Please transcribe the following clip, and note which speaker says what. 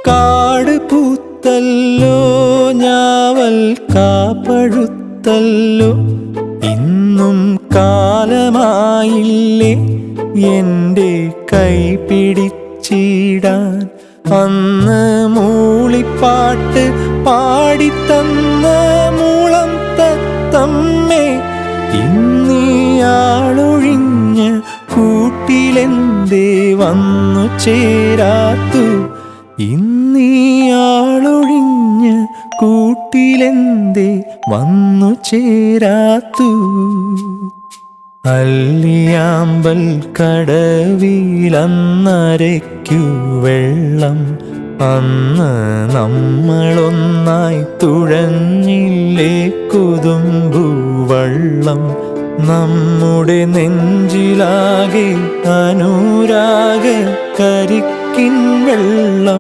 Speaker 1: കാട് പൂത്തല്ലോ ഞാവൽ കാപ്പഴുത്തല്ലോ ഇന്നും കാലമായില്ലേ എൻ്റെ കൈ പിടിച്ചിടാൻ അന്ന് മൂളിപ്പാട്ട് പാടിത്തന്ന മൂളം തത്തമ്മേ ഇന്നിയാളൊഴിഞ്ഞ കൂട്ടിലെന്തേ വന്നു ചേരാത്തു ഇന്നിയാളൊഴിഞ്ഞ കൂട്ടിലെന്തേ വന്നു ചേരാത്തു അല്ലിയാമ്പൽ കടവിലന്നരയ്ക്കു വെള്ളം അന്ന് നമ്മളൊന്നായി തുഴഞ്ഞില്ലേ കൊതുമ്പു വള്ളം നമ്മുടെ നെഞ്ചിലാകെ അനുരാഗ കരിക്കിൻ വെള്ളം